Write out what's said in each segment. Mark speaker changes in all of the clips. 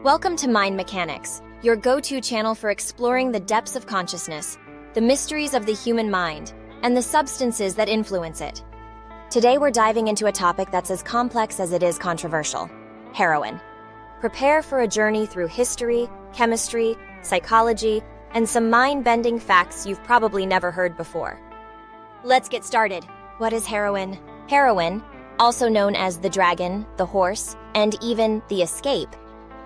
Speaker 1: Welcome to MindMechanics, your go-to channel for exploring the depths of consciousness, the mysteries of the human mind, and the substances that influence it. Today we're diving into a topic that's as complex as it is controversial: heroin. Prepare for a journey through history, chemistry, psychology, and some mind-bending facts you've probably never heard before. Let's get started. What is heroin? Heroin, also known as the dragon, the horse, and even the escape,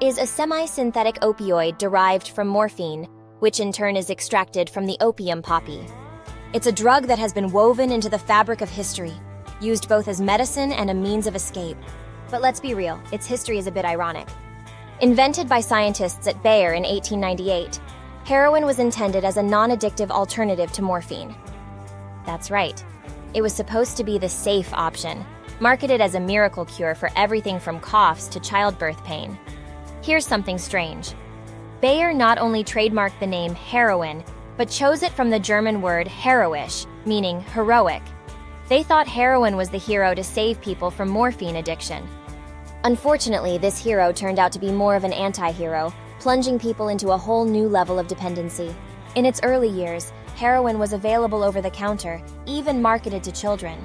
Speaker 1: is a semi-synthetic opioid derived from morphine, which in turn is extracted from the opium poppy. It's a drug that has been woven into the fabric of history, used both as medicine and a means of escape. But let's be real, its history is a bit ironic. Invented by scientists at Bayer in 1898, heroin was intended as a non-addictive alternative to morphine. That's right. It was supposed to be the safe option, marketed as a miracle cure for everything from coughs to childbirth pain. Here's something strange. Bayer not only trademarked the name heroin, but chose it from the German word heroisch, meaning heroic. They thought heroin was the hero to save people from morphine addiction. Unfortunately, this hero turned out to be more of an anti-hero, plunging people into a whole new level of dependency. In its early years, heroin was available over the counter, even marketed to children.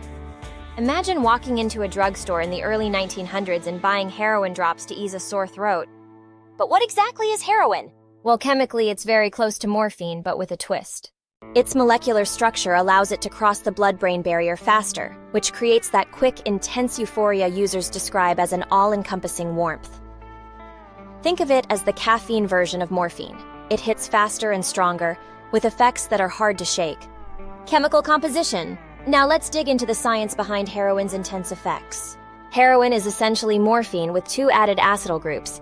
Speaker 1: Imagine walking into a drugstore in the early 1900s and buying heroin drops to ease a sore throat. But what exactly is heroin? Well, chemically, it's very close to morphine, but with a twist. Its molecular structure allows it to cross the blood-brain barrier faster, which creates that quick, intense euphoria users describe as an all-encompassing warmth. Think of it as the caffeine version of morphine. It hits faster and stronger, with effects that are hard to shake. Chemical composition. Now let's dig into the science behind heroin's intense effects. Heroin is essentially morphine with two added acetyl groups.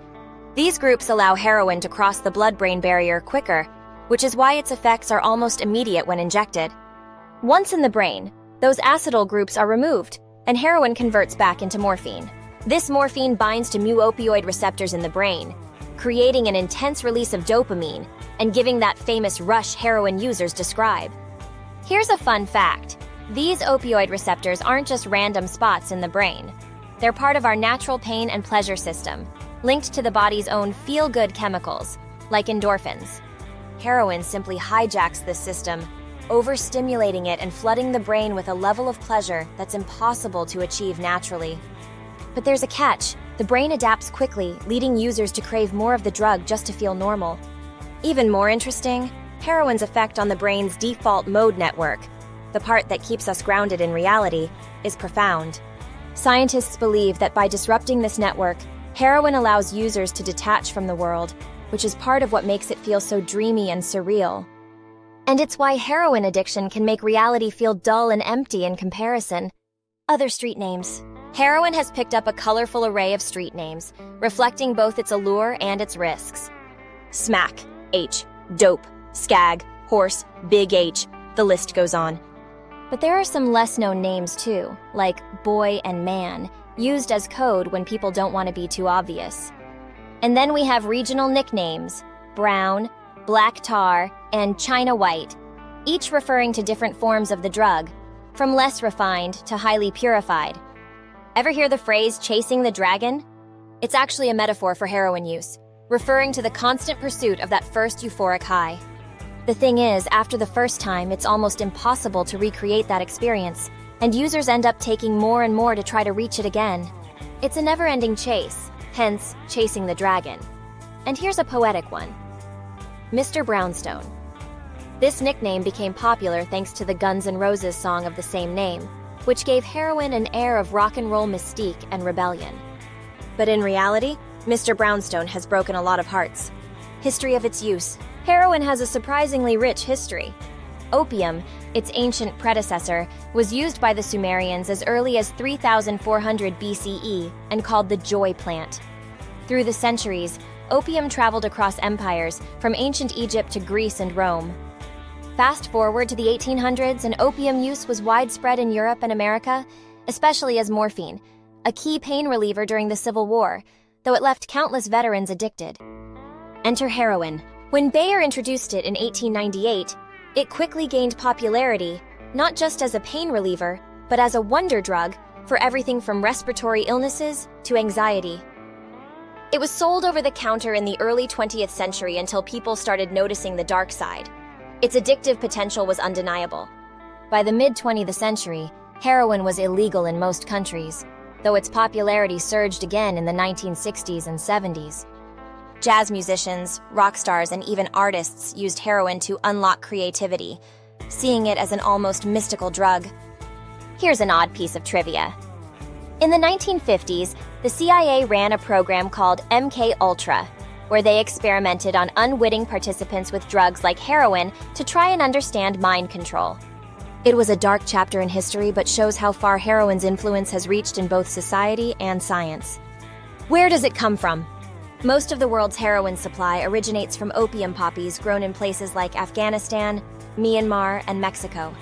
Speaker 1: These groups allow heroin to cross the blood-brain barrier quicker, which is why its effects are almost immediate when injected. Once in the brain, those acetyl groups are removed, and heroin converts back into morphine. This morphine binds to mu-opioid receptors in the brain, creating an intense release of dopamine and giving that famous rush heroin users describe. Here's a fun fact. These opioid receptors aren't just random spots in the brain. They're part of our natural pain and pleasure system, linked to the body's own feel-good chemicals, like endorphins. Heroin simply hijacks this system, overstimulating it and flooding the brain with a level of pleasure that's impossible to achieve naturally. But there's a catch. The brain adapts quickly, leading users to crave more of the drug just to feel normal. Even more interesting, heroin's effect on the brain's default mode network, the part that keeps us grounded in reality, is profound. Scientists believe that by disrupting this network, heroin allows users to detach from the world, which is part of what makes it feel so dreamy and surreal. And it's why heroin addiction can make reality feel dull and empty in comparison. Other street names. Heroin has picked up a colorful array of street names, reflecting both its allure and its risks. Smack, H, dope, skag, horse, big H, the list goes on. But there are some less-known names too, like boy and man, used as code when people don't want to be too obvious. And then we have regional nicknames: brown, black tar, and China white, each referring to different forms of the drug, from less refined to highly purified. Ever hear the phrase chasing the dragon? It's actually a metaphor for heroin use, referring to the constant pursuit of that first euphoric high. The thing is, after the first time, it's almost impossible to recreate that experience, and users end up taking more and more to try to reach it again. It's a never-ending chase, hence chasing the dragon. And here's a poetic one: Mr. Brownstone. This nickname became popular thanks to the Guns N' Roses song of the same name, which gave heroin an air of rock and roll mystique and rebellion. But in reality, Mr. Brownstone has broken a lot of hearts. History of its use. Heroin has a surprisingly rich history. Opium, its ancient predecessor, was used by the Sumerians as early as 3400 BCE and called the joy plant. Through the centuries, opium traveled across empires, from ancient Egypt to Greece and Rome. Fast forward to the 1800s, and opium use was widespread in Europe and America, especially as morphine, a key pain reliever during the Civil War, though it left countless veterans addicted. Enter heroin. When Bayer introduced it in 1898, it quickly gained popularity, not just as a pain reliever, but as a wonder drug for everything from respiratory illnesses to anxiety. It was sold over the counter in the early 20th century until people started noticing the dark side. Its addictive potential was undeniable. By the mid-20th century, heroin was illegal in most countries, though its popularity surged again in the 1960s and 70s. Jazz musicians, rock stars, and even artists used heroin to unlock creativity, seeing it as an almost mystical drug. Here's an odd piece of trivia. In the 1950s, the CIA ran a program called MK-Ultra, where they experimented on unwitting participants with drugs like heroin to try and understand mind control. It was a dark chapter in history, but shows how far heroin's influence has reached in both society and science. Where does it come from? Most of the world's heroin supply originates from opium poppies grown in places like Afghanistan, Myanmar, and Mexico.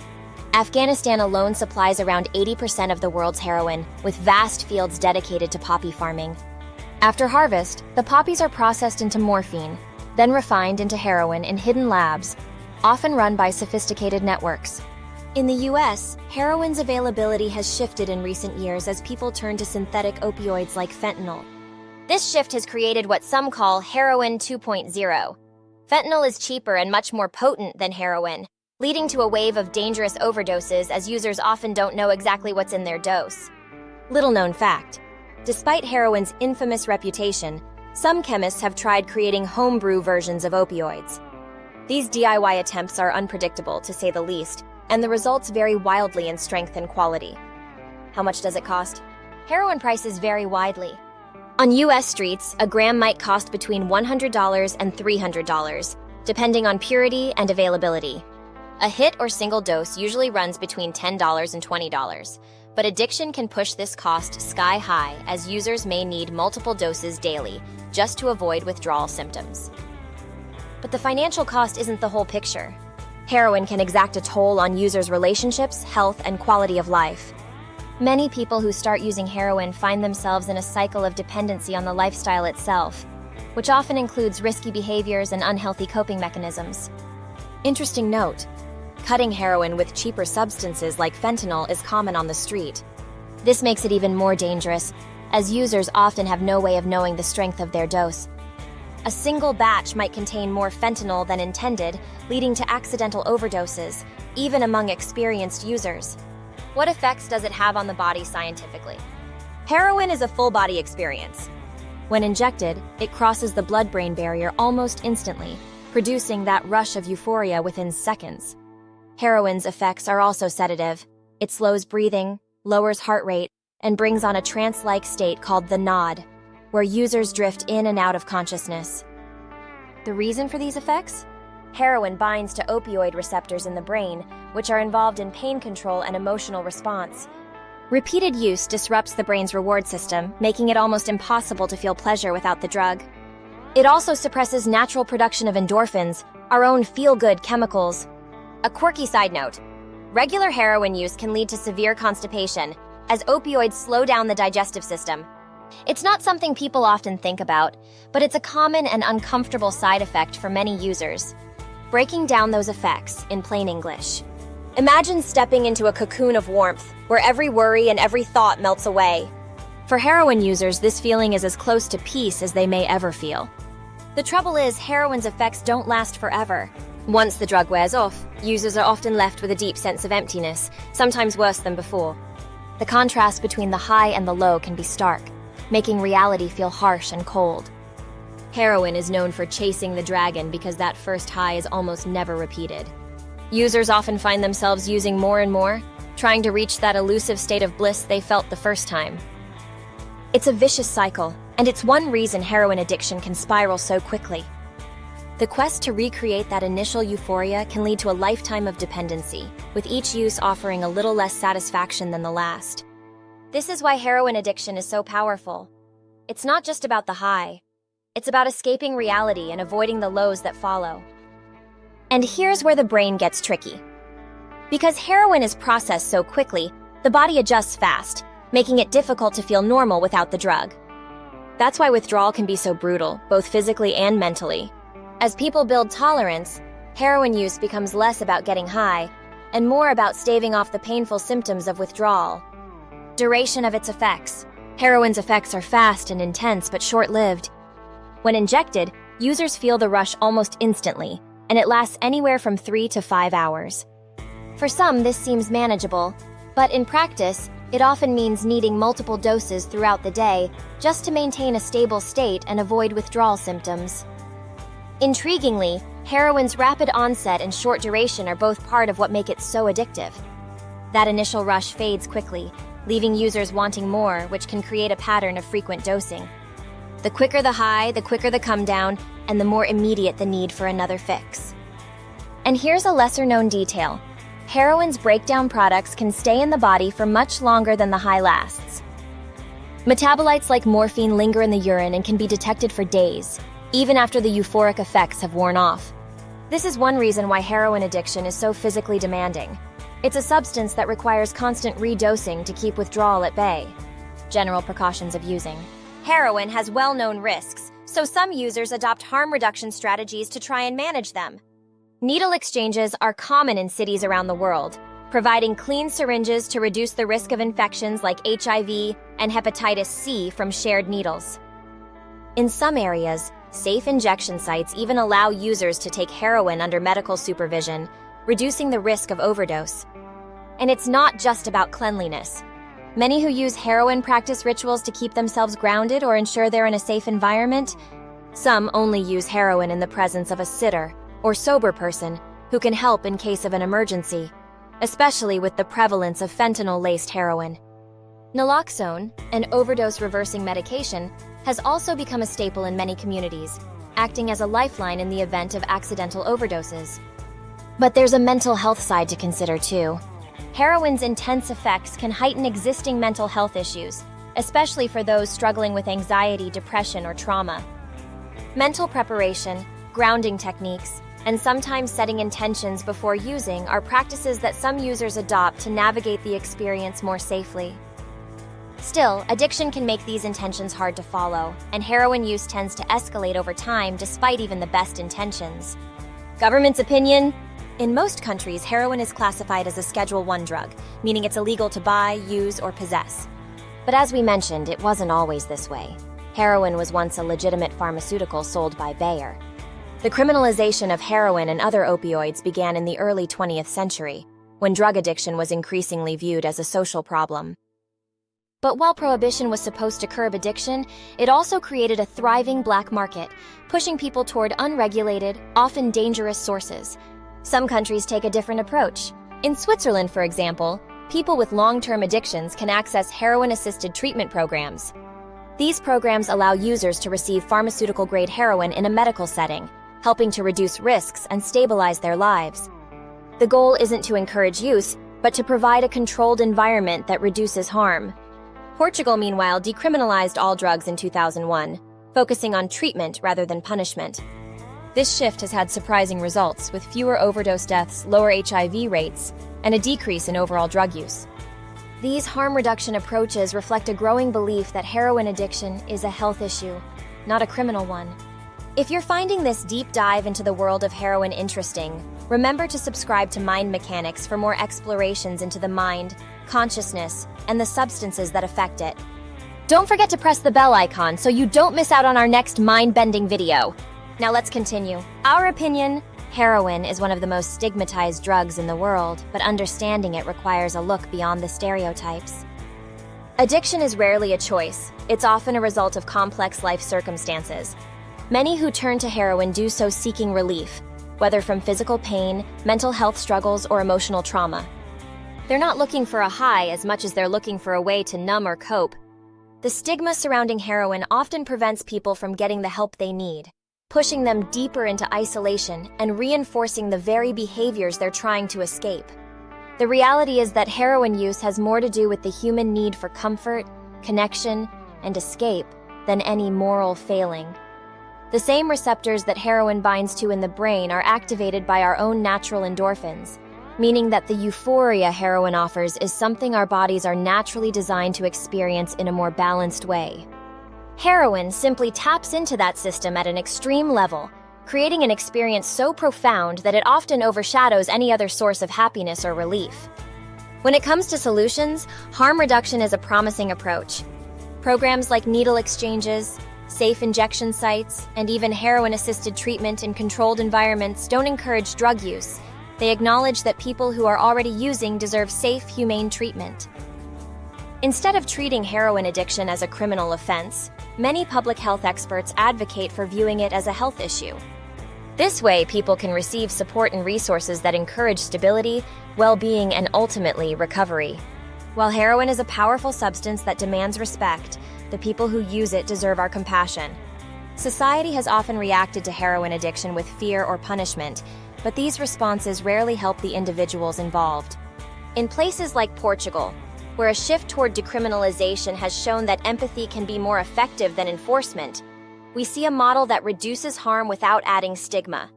Speaker 1: Afghanistan alone supplies around 80% of the world's heroin, with vast fields dedicated to poppy farming. After harvest, the poppies are processed into morphine, then refined into heroin in hidden labs, often run by sophisticated networks. In the US, heroin's availability has shifted in recent years as people turn to synthetic opioids like fentanyl. This shift has created what some call heroin 2.0. Fentanyl is cheaper and much more potent than heroin, leading to a wave of dangerous overdoses as users often don't know exactly what's in their dose. Little known fact: despite heroin's infamous reputation, some chemists have tried creating homebrew versions of opioids. These DIY attempts are unpredictable, to say the least, and the results vary wildly in strength and quality. How much does it cost? Heroin prices vary widely. On US streets, a gram might cost between $100 and $300, depending on purity and availability. A hit or single dose usually runs between $10 and $20, but addiction can push this cost sky high as users may need multiple doses daily just to avoid withdrawal symptoms. But the financial cost isn't the whole picture. Heroin can exact a toll on users' relationships, health, and quality of life. Many people who start using heroin find themselves in a cycle of dependency on the lifestyle itself, which often includes risky behaviors and unhealthy coping mechanisms. Interesting note: cutting heroin with cheaper substances like fentanyl is common on the street. This makes it even more dangerous, as users often have no way of knowing the strength of their dose. A single batch might contain more fentanyl than intended, leading to accidental overdoses, even among experienced users. What effects does it have on the body scientifically? Heroin is a full-body experience. When injected, it crosses the blood-brain barrier almost instantly, producing that rush of euphoria within seconds. Heroin's effects are also sedative. It slows breathing, lowers heart rate, and brings on a trance-like state called the nod, where users drift in and out of consciousness. The reason for these effects? Heroin binds to opioid receptors in the brain, which are involved in pain control and emotional response. Repeated use disrupts the brain's reward system, making it almost impossible to feel pleasure without the drug. It also suppresses natural production of endorphins, our own feel-good chemicals. A quirky side note: regular heroin use can lead to severe constipation, as opioids slow down the digestive system. It's not something people often think about, but it's a common and uncomfortable side effect for many users. Breaking down those effects in plain English: imagine stepping into a cocoon of warmth, where every worry and every thought melts away. For heroin users, this feeling is as close to peace as they may ever feel. The trouble is, heroin's effects don't last forever. Once the drug wears off, users are often left with a deep sense of emptiness, sometimes worse than before. The contrast between the high and the low can be stark, making reality feel harsh and cold. Heroin is known for chasing the dragon because that first high is almost never repeated. Users often find themselves using more and more, trying to reach that elusive state of bliss they felt the first time. It's a vicious cycle, and it's one reason heroin addiction can spiral so quickly. The quest to recreate that initial euphoria can lead to a lifetime of dependency, with each use offering a little less satisfaction than the last. This is why heroin addiction is so powerful. It's not just about the high. It's about escaping reality and avoiding the lows that follow. And here's where the brain gets tricky. Because heroin is processed so quickly, the body adjusts fast, making it difficult to feel normal without the drug. That's why withdrawal can be so brutal, both physically and mentally. As people build tolerance, heroin use becomes less about getting high and more about staving off the painful symptoms of withdrawal. Duration of its effects. Heroin's effects are fast and intense but short-lived, When injected, users feel the rush almost instantly, and it lasts anywhere from 3 to 5 hours. For some, this seems manageable, but in practice, it often means needing multiple doses throughout the day just to maintain a stable state and avoid withdrawal symptoms. Intriguingly, heroin's rapid onset and short duration are both part of what make it so addictive. That initial rush fades quickly, leaving users wanting more, which can create a pattern of frequent dosing. The quicker the high, the quicker the come down, and the more immediate the need for another fix. And here's a lesser-known detail. Heroin's breakdown products can stay in the body for much longer than the high lasts. Metabolites like morphine linger in the urine and can be detected for days, even after the euphoric effects have worn off. This is one reason why heroin addiction is so physically demanding. It's a substance that requires constant redosing to keep withdrawal at bay. General precautions of using. Heroin has well-known risks, so some users adopt harm reduction strategies to try and manage them. Needle exchanges are common in cities around the world, providing clean syringes to reduce the risk of infections like HIV and hepatitis C from shared needles. In some areas, safe injection sites even allow users to take heroin under medical supervision, reducing the risk of overdose. And it's not just about cleanliness. Many who use heroin practice rituals to keep themselves grounded or ensure they're in a safe environment. Some only use heroin in the presence of a sitter or sober person who can help in case of an emergency, especially with the prevalence of fentanyl-laced heroin. Naloxone, an overdose-reversing medication, has also become a staple in many communities, acting as a lifeline in the event of accidental overdoses. But there's a mental health side to consider too. Heroin's intense effects can heighten existing mental health issues, especially for those struggling with anxiety, depression, or trauma. Mental preparation, grounding techniques, and sometimes setting intentions before using are practices that some users adopt to navigate the experience more safely. Still, addiction can make these intentions hard to follow, and heroin use tends to escalate over time despite even the best intentions. Government's opinion? In most countries, heroin is classified as a Schedule I drug, meaning it's illegal to buy, use, or possess. But as we mentioned, it wasn't always this way. Heroin was once a legitimate pharmaceutical sold by Bayer. The criminalization of heroin and other opioids began in the early 20th century, when drug addiction was increasingly viewed as a social problem. But while prohibition was supposed to curb addiction, it also created a thriving black market, pushing people toward unregulated, often dangerous sources. Some countries take a different approach. In Switzerland, for example, people with long-term addictions can access heroin-assisted treatment programs. These programs allow users to receive pharmaceutical-grade heroin in a medical setting, helping to reduce risks and stabilize their lives. The goal isn't to encourage use, but to provide a controlled environment that reduces harm. Portugal, meanwhile, decriminalized all drugs in 2001, focusing on treatment rather than punishment. This shift has had surprising results, with fewer overdose deaths, lower HIV rates, and a decrease in overall drug use. These harm reduction approaches reflect a growing belief that heroin addiction is a health issue, not a criminal one. If you're finding this deep dive into the world of heroin interesting, remember to subscribe to MindMechanics for more explorations into the mind, consciousness, and the substances that affect it. Don't forget to press the bell icon so you don't miss out on our next mind-bending video. Now let's continue. Our opinion: heroin is one of the most stigmatized drugs in the world, but understanding it requires a look beyond the stereotypes. Addiction is rarely a choice. It's often a result of complex life circumstances. Many who turn to heroin do so seeking relief, whether from physical pain, mental health struggles, or emotional trauma. They're not looking for a high as much as they're looking for a way to numb or cope. The stigma surrounding heroin often prevents people from getting the help they need, pushing them deeper into isolation and reinforcing the very behaviors they're trying to escape. The reality is that heroin use has more to do with the human need for comfort, connection, and escape than any moral failing. The same receptors that heroin binds to in the brain are activated by our own natural endorphins, meaning that the euphoria heroin offers is something our bodies are naturally designed to experience in a more balanced way. Heroin simply taps into that system at an extreme level, creating an experience so profound that it often overshadows any other source of happiness or relief. When it comes to solutions, harm reduction is a promising approach. Programs like needle exchanges, safe injection sites, and even heroin-assisted treatment in controlled environments don't encourage drug use. They acknowledge that people who are already using deserve safe, humane treatment. Instead of treating heroin addiction as a criminal offense, many public health experts advocate for viewing it as a health issue. This way, people can receive support and resources that encourage stability, well-being, and ultimately recovery. While heroin is a powerful substance that demands respect, the people who use it deserve our compassion. Society has often reacted to heroin addiction with fear or punishment, but these responses rarely help the individuals involved. In places like Portugal, where a shift toward decriminalization has shown that empathy can be more effective than enforcement, we see a model that reduces harm without adding stigma.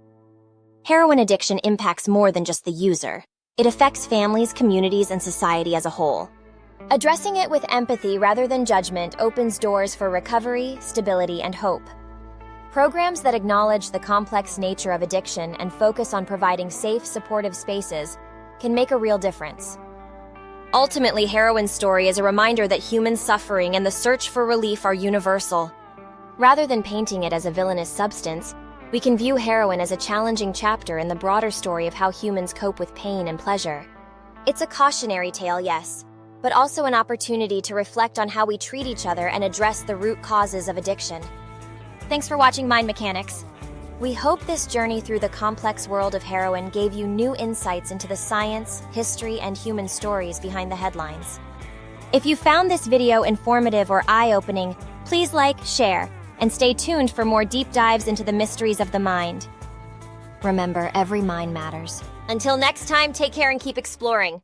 Speaker 1: Heroin addiction impacts more than just the user. It affects families, communities, and society as a whole. Addressing it with empathy rather than judgment opens doors for recovery, stability, and hope. Programs that acknowledge the complex nature of addiction and focus on providing safe, supportive spaces can make a real difference. Ultimately, Heroin's story is a reminder that human suffering and the search for relief are universal. Rather than painting it as a villainous substance, we can view heroin as a challenging chapter in the broader story of how humans cope with pain and pleasure. It's a cautionary tale, yes, but also an opportunity to reflect on how we treat each other and address the root causes of addiction. Thanks for watching MindMechanics. We hope this journey through the complex world of heroin gave you new insights into the science, history, and human stories behind the headlines. If you found this video informative or eye-opening, please like, share, and stay tuned for more deep dives into the mysteries of the mind. Remember, every mind matters. Until next time, take care and keep exploring.